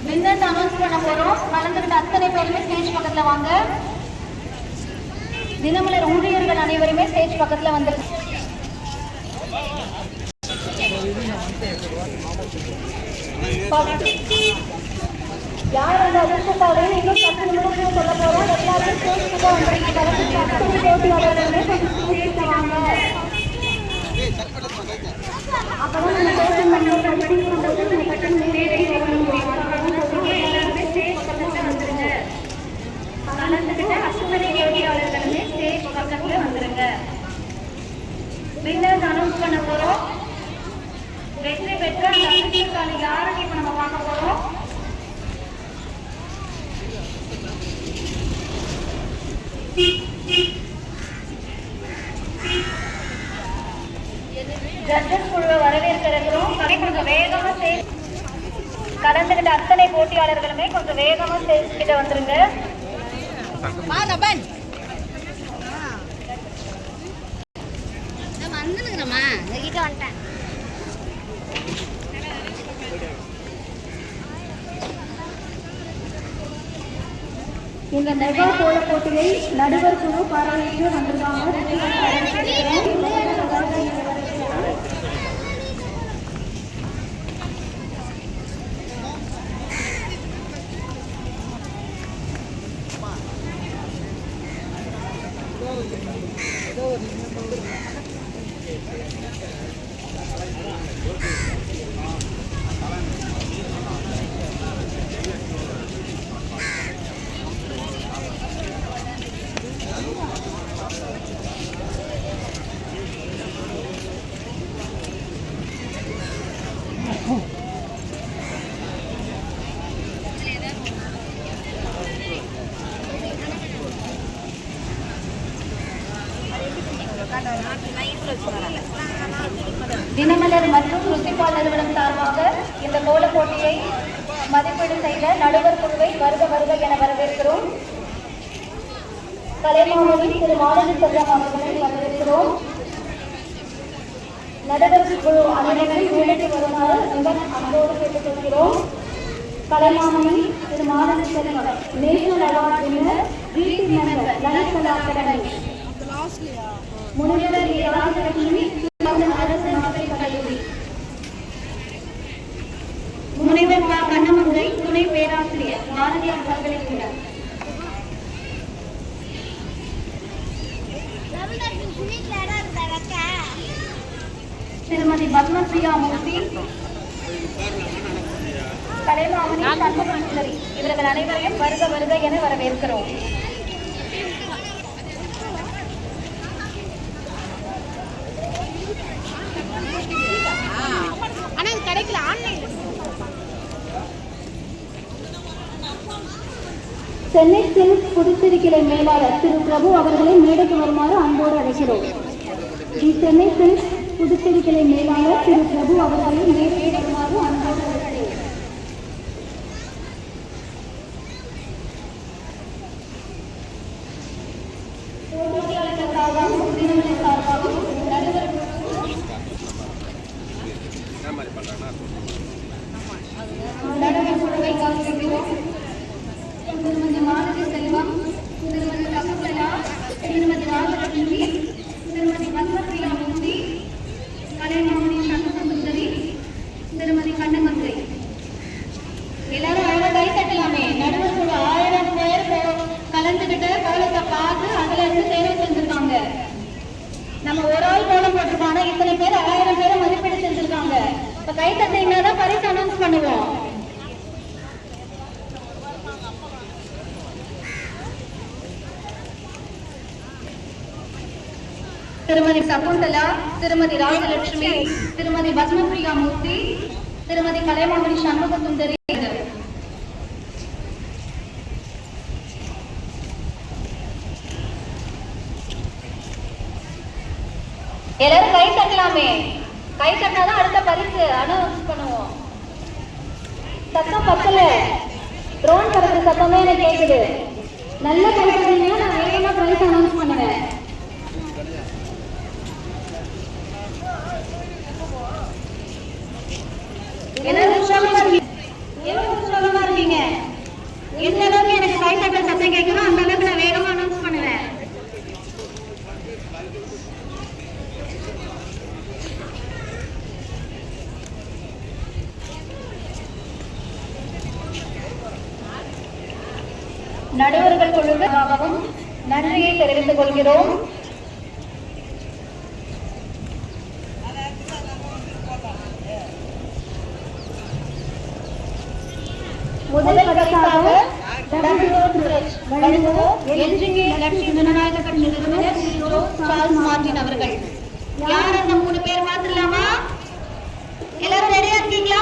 Winners announce பண்ண போறோம். கலந்துக்கிட்ட அத்தனை பேருமே ஸ்டேஜ் பக்கத்துல வாங்க. தினமலர் ஊழியர்கள் அனைவருமே ஸ்டேஜ் பக்கத்துல வந்துருங்க. யார் அந்த அதிர்ஷ்டத்தாலே இன்னும் 10 நிமிடங்கள் சொல்ல போறோம். எல்லாரும் ஸ்டேஜ் பக்கம் வந்துருங்க. போட்டியாளர்களுமே கொஞ்சம் வாங்க. அப்பதான் நம்ம டோக்கன் பண்ணி எல்லாருமே ஸ்டேஜ் பக்கத்துல வந்துருங்க. கலந்துக்கிட்ட அசுவனை போட்டியாளர்களுமே ஸ்டேஜ் பக்கத்துல வந்துருங்க. வின்னர்ஸ் அனௌன்ஸ் பண்ண போறோம். வெற்றி பெற்ற அந்த அதிர்ஷ்டத்தாலே யாருன்னு இப்ப நம்ம பார்க்க போறோம். ஜட்ஜஸ் குழுவை வரவேற்கிறோம். கொஞ்சம் வேகமா கலந்துகிட்ட அத்தனை போட்டியாளர்களுமே கொஞ்சம் வேகமா ஸ்டேஜ் கிட்ட வந்துருங்க. இந்த மெகா கோல போட்டியை நடுவர் குழு பார்வையிட்டு வந்திருக்காங்க. தினமலர் மற்றும் ருசிபால் நிறுவனம் சார்பாக இந்த கோல போட்டியை மதிப்பீடு செய்த நடுவர் குழுவை வருக வருக என வரவேற்கிறோம். கலைமாமணி திரு மாணவி செல்வம் அவர்களை வரவேற்கிறோம். நடுவர் குழு அனைவரும் வேலைக்கு வருமாறு மிக அன்போடு கேட்டுக் கொள்கிறோம். கலைமாமணி திரு மாணவி செல்வம் நேஷனல் அவார்ட் வின்னர் வீட்டு மெம்பர் லலிதகலா அகாடமி முனைவர் ராஜலட்சுமி அரசு மகளிர் கல்லூரி முனைவர் கண்ணமுறை துணை பேராசிரியர் பாரதியார் பல்கலைக்கழகம் திருமதி பத்மபிரியா மூர்த்தி கலைமாமணி சண்முகசுந்தரி இவர்கள் அனைவரையும் வருக வருக என வரவேற்கிறோம். சென்னை சில்க் புதுச்சேரி கிளை மேலாளர் திரு பிரபு அவர்களை மேடைக்கு வருமாறு அன்போடு அழைக்கிறோம். சென்னை சில்க் புதுச்சேரி கிளை மேலாளர் திரு பிரபு அவர்களை மேடைக்கு வருமாறு அன்போடு அழைக்கிறோம். போட்டியாளர்கள் சார்பாகவும் தினமலர் சார்பாகவும் நடுவர் குழுவை கவனிக்கிறோம். திருமதி மாணவி செல்வம், திருமதி சகுந்தலா, திருமதி ராஜலட்சுமி, திருமதி பத்மபிரியா மூர்த்தி, கலைமாமணி சண்முகசுந்தரி, திருமதி கண்ணமங்கை. எல்லாரும் அவ்வளோ கை தட்டலாமே. நடுவர் குழு 1000 பேர் கலந்துகிட்டு கோலத்தை பார்த்து அதுல இருந்து தேர்வு செஞ்சிருக்காங்க. நம்ம ஒரு ஆள் கோலம் போட்டிருக்காங்க. இத்தனை பேர் 1000 பேரை மதிப்பீடு செஞ்சிருக்காங்க. இப்ப கை தட்டிங்கன்னா தான் பரிசு அனௌன்ஸ் பண்ணுவோம். திருமதி சகுந்தலா, திருமதி ராஜலட்சுமி, திருமதி பத்மபிரியா மூர்த்தி, திருமதி கலைமாமணி சண்முகசுந்தரி. எல்லாரும் கை தட்டலாமே. கை தட்டினாதான் அடுத்த பரிசு அனௌன்ஸ் பண்ணுவோம். சத்தம் பத்தல, ட்ரோன் பறக்குற சத்தம் தான் எனக்கு கேக்குது. நல்ல கை தட்டினீங்கன்னா நான் வேகமா பரிசு அனௌன்ஸ் பண்ணுவேன். எல்லாரும் உற்சாகமா இருக்கீங்க. பண்ணாதீங்க. எந்த அளவுக்கு எனக்கு கைத்தட்டல் சத்தம் கேட்கணும் அந்த அளவுக்கு நான் வேகமா அனௌன்ஸ் பண்ணுவேன். நடுவர்கள் குழுவாகவும் நன்றியை தெரிவித்துக் கொள்கிறோம். முதல் பரிசாக லட்சிய ஜனநாயக கட்சி நிறுவனர் சார்ல்ஸ் மார்டின் அவர்கள். யார் அந்த 3 பேர் பார்த்துலாமா? எல்லாரும் ரெடியா இருக்கீங்களா?